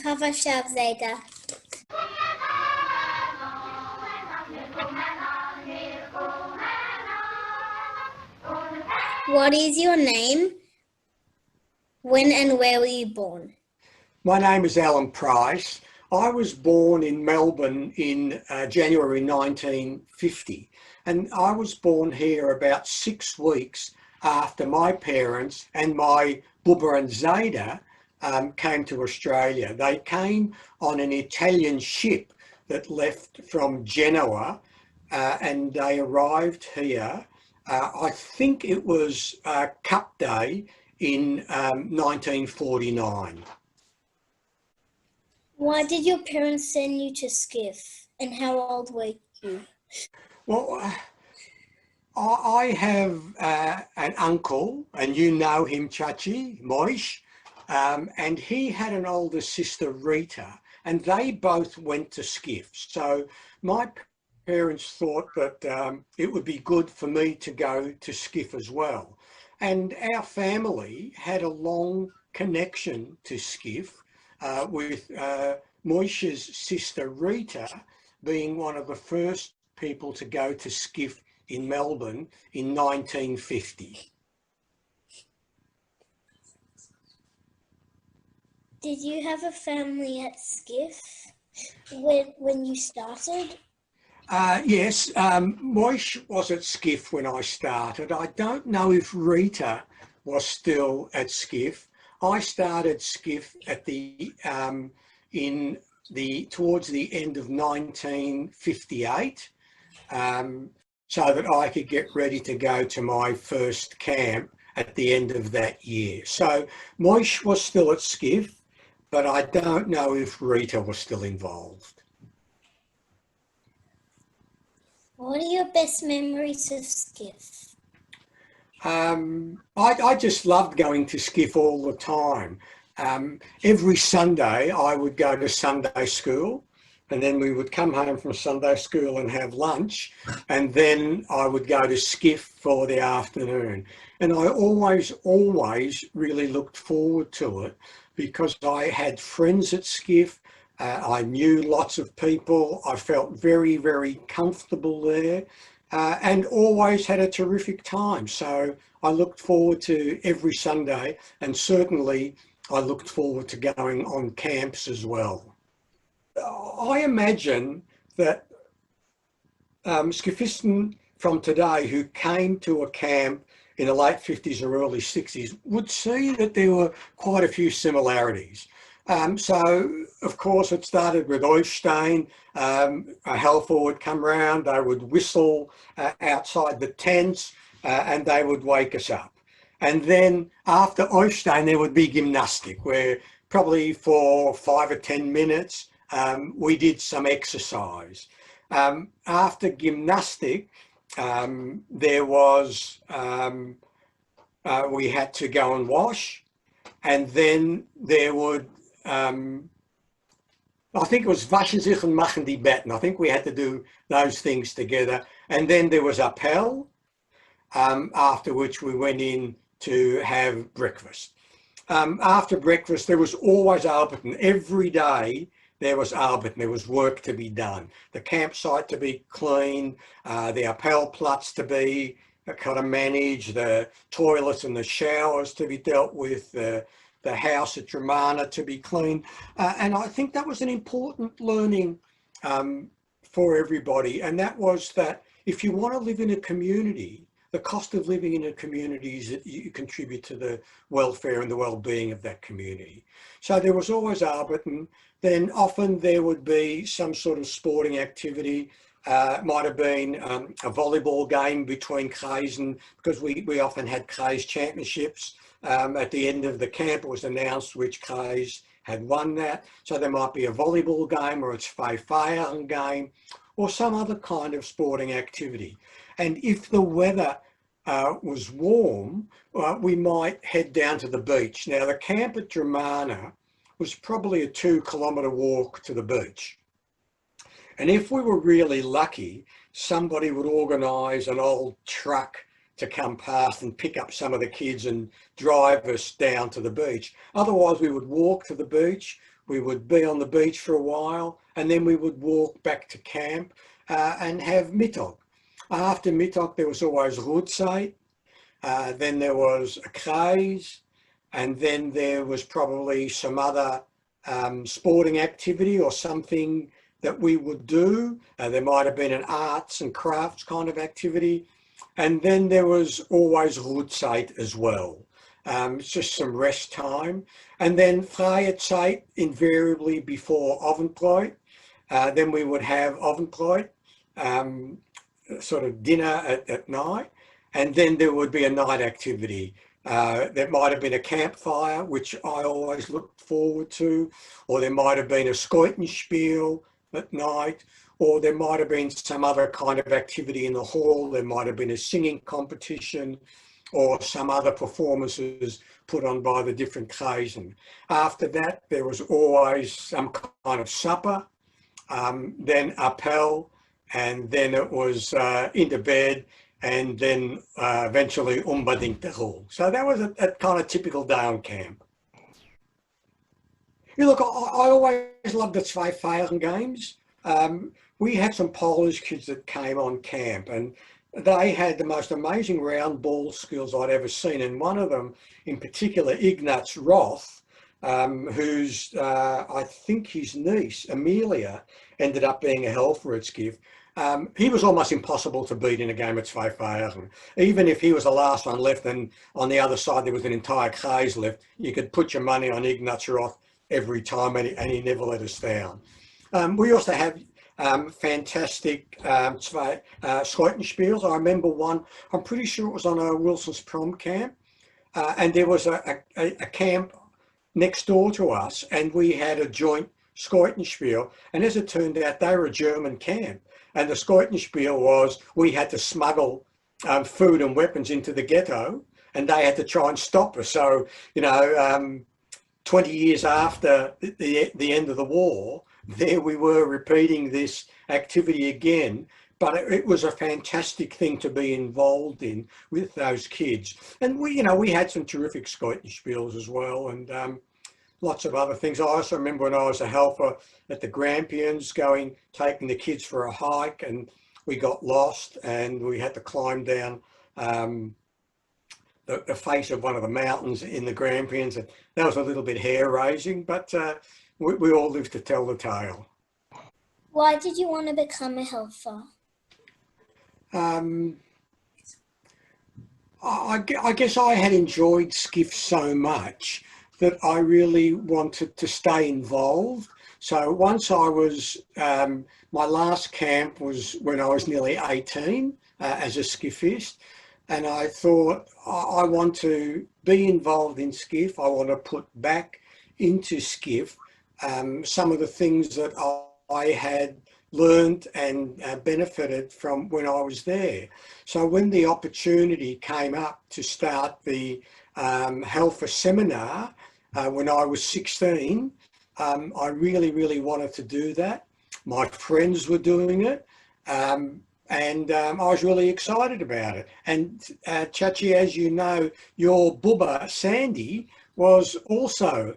Chavav zeyde. What is your name? When and where were you born? My name is Allan Preiss. I was born in Melbourne in January 1950, and I was born here about 6 weeks after my parents and my bobe-zeydes came to Australia. They came on an Italian ship that left from Genoa and they arrived here. I think it was Cup Day in 1949. Why did your parents send you to SKIF, and how old were you? Well, I have an uncle, and you know him, Chachi, Moish, and he had an older sister, Rita, and they both went to SKIF. So my parents thought that it would be good for me to go to SKIF as well. And our family had a long connection to SKIF with Moish's sister, Rita, being one of the first people to go to SKIF in Melbourne in 1950. Did you have a family at SKIF when you started? Yes, Moish was at SKIF when I started. I don't know if Rita was still at SKIF. I started SKIF at towards the end of 1958, so that I could get ready to go to my first camp at the end of that year. So Moish was still at SKIF, but I don't know if Rita was still involved. What are your best memories of SKIF? I just loved going to SKIF all the time. Every Sunday I would go to Sunday school, and then we would come home from Sunday school and have lunch, and then I would go to SKIF for the afternoon. And I always really looked forward to it because I had friends at SKIF. I knew lots of people. I felt very, very comfortable there and always had a terrific time. So I looked forward to every Sunday, and certainly I looked forward to going on camps as well. I imagine that SKIFisten from today who came to a camp in the late 50s or early 60s would see that there were quite a few similarities. So, of course, it started with Oystein. A helper would come round, they would whistle outside the tents and they would wake us up. And then after Oystein, there would be gymnastic, where probably for 5 or 10 minutes, we did some exercise. After gymnastic, there was, we had to go and wash, and then there would, I think it was waschen sich and machen die Betten. I think we had to do those things together. And then there was appel, after which we went in to have breakfast. After breakfast, there was always arbeiten. Every day there was arbeiten, there was work to be done. The campsite to be clean, the appelplatz to be kind of managed, the toilets and the showers to be dealt with, the house at Dramana to be clean. And I think that was an important learning for everybody. And that was that if you want to live in a community, the cost of living in a community is that you contribute to the welfare and the well-being of that community. So there was always arbeiten. Then often there would be some sort of sporting activity. It might have been a volleyball game between Kreisen, because we often had Kreis championships. At the end of the camp, it was announced which Kreis had won that. So there might be a volleyball game, or it's Feiern game, or some other kind of sporting activity. And if the weather was warm, we might head down to the beach. Now, the camp at Dramana was probably a 2-kilometre walk to the beach. And if we were really lucky, somebody would organise an old truck to come past and pick up some of the kids and drive us down to the beach. Otherwise, we would walk to the beach. we would be on the beach for a while, and then we would walk back to camp and have mittag. After mittag, there was always bobe-zeydes, then there was a craze, and then there was probably some other sporting activity or something that we would do. There might have been an arts and crafts kind of activity. And then there was always bobe-zeydes as well. It's just some rest time. And then vrije tijd invariably before avondbrood. Then we would have avondbrood, sort of dinner at night. And then there would be a night activity. There might have been a campfire, which I always looked forward to, or there might have been a Skeutenspiel at night, or there might have been some other kind of activity in the hall. There might have been a singing competition or some other performances put on by the different khazen. After that, there was always some kind of supper, then appel, and then it was into bed, and then eventually unbedingt de rol. So that was a kind of typical day on camp. You look, I always loved the Zwei games. We had some Polish kids that came on camp, and they had the most amazing round ball skills I'd ever seen. And one of them in particular, Ignaz Roth, who's, I think his niece, Amelia, ended up being a helper at SKIF. He was almost impossible to beat in a game of Zwei. Even if he was the last one left and on the other side there was an entire craze left, you could put your money on Ignaz Roth every time, and he never let us down. We also have fantastic Skeutenspiels. I remember one, I'm pretty sure it was on a Wilson's prom camp, and there was a camp next door to us, and we had a joint Skeutenspiel, and as it turned out, they were a German camp, and the Skeutenspiel was we had to smuggle food and weapons into the ghetto, and they had to try and stop us. So, you know, 20 years after the end of the war, there we were repeating this activity again, but it was a fantastic thing to be involved in with those kids. And we, you know, we had some terrific Skeutenspiels as well, and lots of other things. I also remember when I was a helper at the Grampians taking the kids for a hike, and we got lost and we had to climb down the face of one of the mountains in the Grampians, and that was a little bit hair raising, but we all lived to tell the tale. Why did you want to become a helper? I guess I had enjoyed SKIF so much that I really wanted to stay involved. So once I was, my last camp was when I was nearly 18 as a SKIFist. And I thought, I want to be involved in SKIF. I want to put back into SKIF some of the things that I had learned and benefited from when I was there. So when the opportunity came up to start the Helfer seminar when I was 16, I really, really wanted to do that. My friends were doing it. And I was really excited about it. And Chachi, as you know, your Bubba, Sandy, was also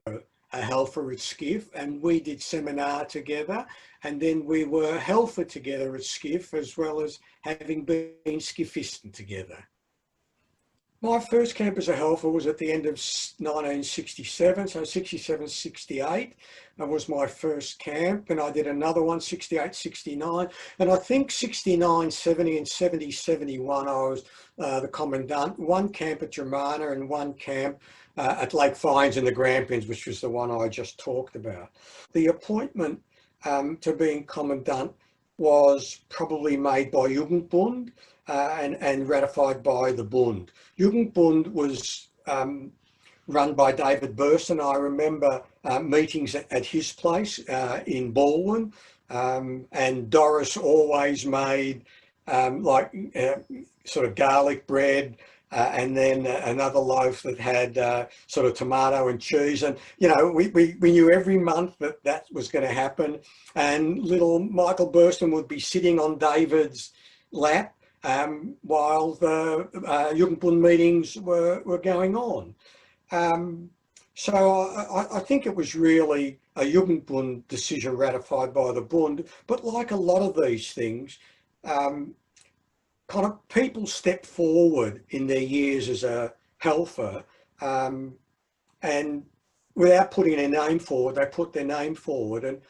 a helper at SKIF, and we did seminar together. And then we were helper together at SKIF, as well as having been SKIFisten together. My first camp as a helper was at the end of 1967, so 67, 68. That was my first camp, and I did another one, 68, 69. And I think 69, 70 and 70, 71, I was the commandant. One camp at Germana and one camp at Lake Fynes in the Grampians, which was the one I just talked about. The appointment to being commandant was probably made by Jugendbund and ratified by the Bund. Jugendbund was run by David Burston. I remember meetings at his place in Baldwin, and Doris always made sort of garlic bread, and then another loaf that had sort of tomato and cheese. And, you know, we knew every month that was going to happen. And little Michael Burston would be sitting on David's lap while the Jugendbund meetings were going on. So I think it was really a Jugendbund decision ratified by the Bund. But like a lot of these things, kind of people step forward in their years as a helper, and without putting their name forward, they put their name forward. And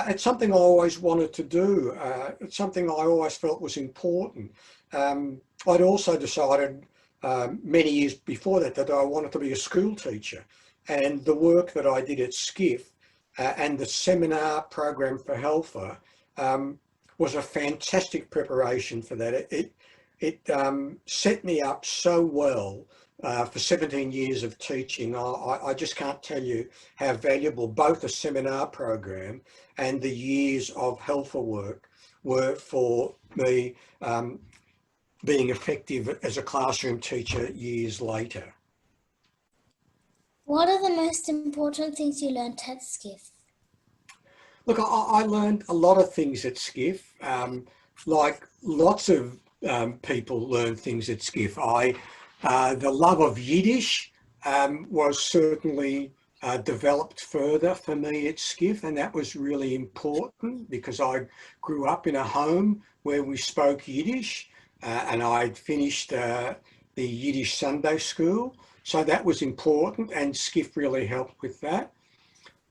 it's something I always wanted to do. It's something I always felt was important. I'd also decided many years before that I wanted to be a school teacher. And the work that I did at SKIF and the seminar program for Helfer was a fantastic preparation for that. It set me up so well for 17 years of teaching. I just can't tell you how valuable both the seminar program and the years of Helfer work were for me being effective as a classroom teacher years later. What are the most important things you learned at SKIF? Look, I learned a lot of things at SKIF. Like lots of people learn things at SKIF. The love of Yiddish was certainly developed further for me at SKIF, and that was really important because I grew up in a home where we spoke Yiddish, and I'd finished the Yiddish Sunday school, so that was important, and SKIF really helped with that.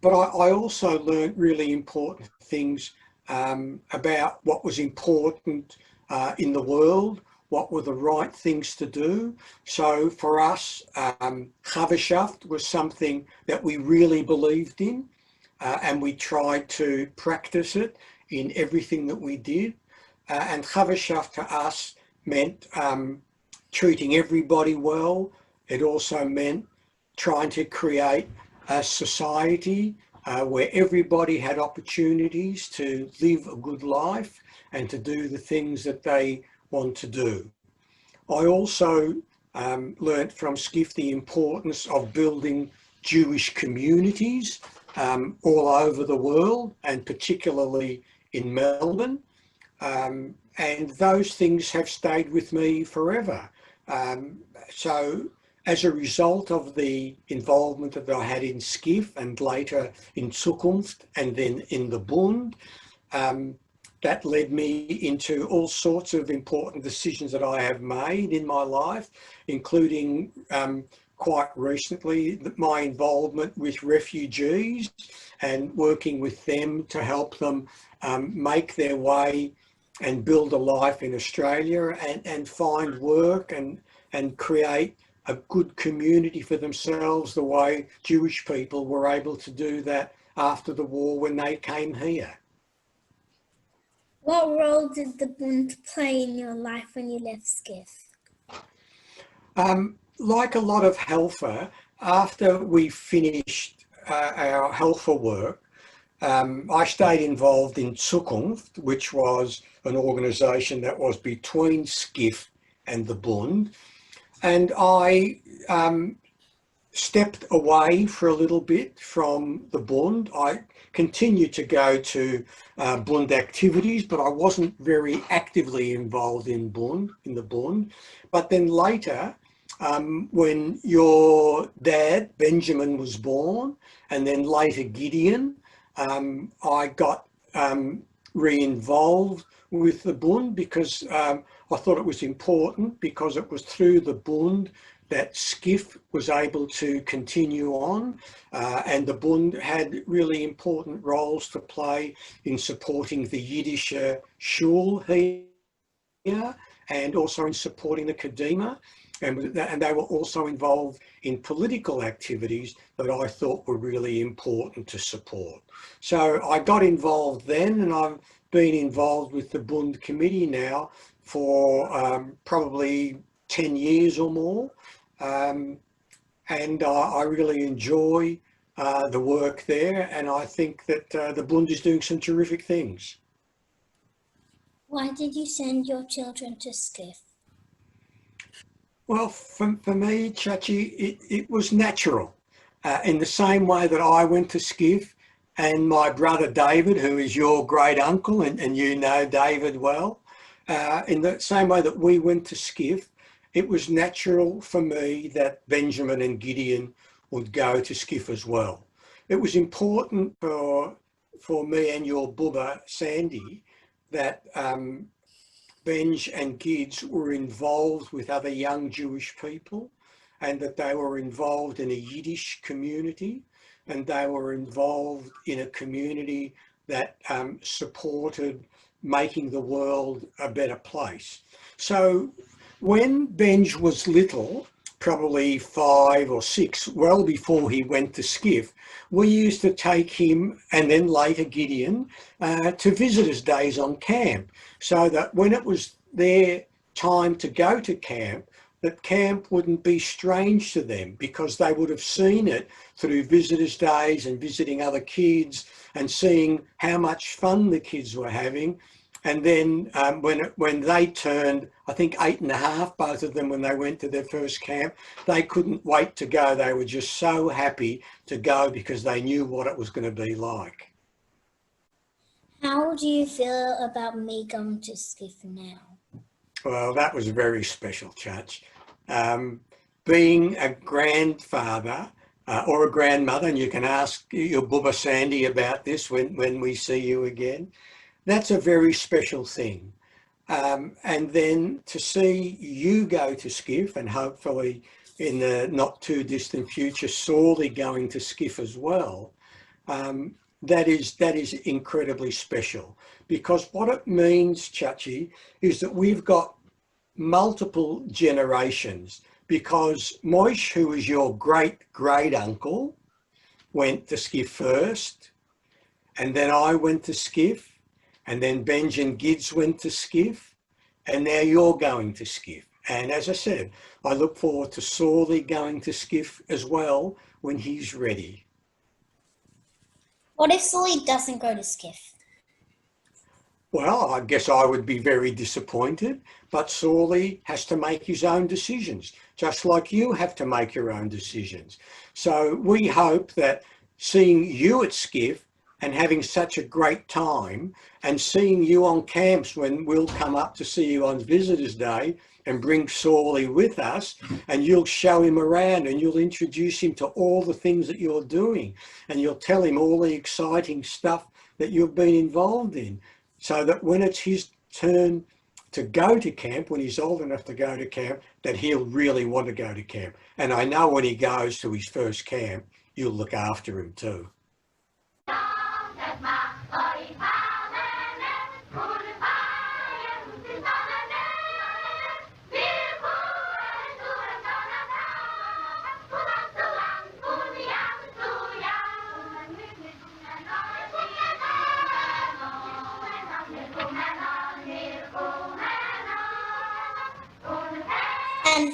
But I also learned really important things about what was important in the world, what were the right things to do. So for us, Chavashaft was something that we really believed in, and we tried to practice it in everything that we did. And Chavashaft to us meant treating everybody well. It also meant trying to create a society where everybody had opportunities to live a good life and to do the things that they want to do. I also learnt from SKIF the importance of building Jewish communities all over the world, and particularly in Melbourne. And those things have stayed with me forever. So as a result of the involvement that I had in SKIF and later in Zukunft and then in the Bund, that led me into all sorts of important decisions that I have made in my life, including quite recently my involvement with refugees and working with them to help them make their way and build a life in Australia and find work and create a good community for themselves the way Jewish people were able to do that after the war when they came here. What role did the Bund play in your life when you left SKIF? Like a lot of Helfer, after we finished our Helfer work, I stayed involved in Zukunft, which was an organisation that was between SKIF and the Bund. And I stepped away for a little bit from the Bund. I continued to go to Bund activities, but I wasn't very actively involved in the Bund. But then later, when your dad, Benjamin, was born, and then later Gideon, I got re-involved with the Bund because I thought it was important, because it was through the Bund that SKIF was able to continue on, and the Bund had really important roles to play in supporting the Yiddish Schule here and also in supporting the Kadima, and they were also involved in political activities that I thought were really important to support. So I got involved then, and I've been involved with the Bund committee now for probably 10 years or more. And I really enjoy the work there, and I think that the Bund is doing some terrific things. Why did you send your children to SKIF? Well, for me, Chachi, it was natural. In the same way that I went to SKIF, and my brother David, who is your great uncle, and you know David well, in the same way that we went to SKIF, it was natural for me that Benjamin and Gideon would go to SKIF as well. it was important for me and your bubba, Sandy, that Benj and Gids were involved with other young Jewish people, and that they were involved in a Yiddish community, and they were involved in a community that supported making the world a better place. So when Benj was little, probably 5 or 6, well before he went to SKIF, we used to take him, and then later Gideon, to visitors' days on camp, so that when it was their time to go to camp, that camp wouldn't be strange to them, because they would have seen it through visitors' days and visiting other kids and seeing how much fun the kids were having. And then when they turned, I think 8.5, both of them, when they went to their first camp, they couldn't wait to go. They were just so happy to go because they knew what it was going to be like. How do you feel about me going to SKIF now? Well, that was very special, Church. Being a grandfather or a grandmother, and you can ask your bubba Sandy about this when we see you again, that's a very special thing. And then to see you go to SKIF, and hopefully in the not too distant future, Sorley going to SKIF as well, that is incredibly special, because what it means, Chachi, is that we've got multiple generations, because Moish, who is your great uncle, went to SKIF first, and then I went to SKIF, and then Benj and Gids went to SKIF, and now you're going to SKIF. And as I said, I look forward to Sorley going to SKIF as well when he's ready. What if Sorley doesn't go to SKIF? Well, I guess I would be very disappointed, but Sorley has to make his own decisions, just like you have to make your own decisions. So we hope that seeing you at SKIF and having such a great time, and seeing you on camps when we'll come up to see you on Visitors' Day and bring Sorley with us, and you'll show him around and you'll introduce him to all the things that you're doing, and you'll tell him all the exciting stuff that you've been involved in, so that when it's his turn to go to camp, when he's old enough to go to camp, that he'll really want to go to camp. And I know when he goes to his first camp, you'll look after him too. And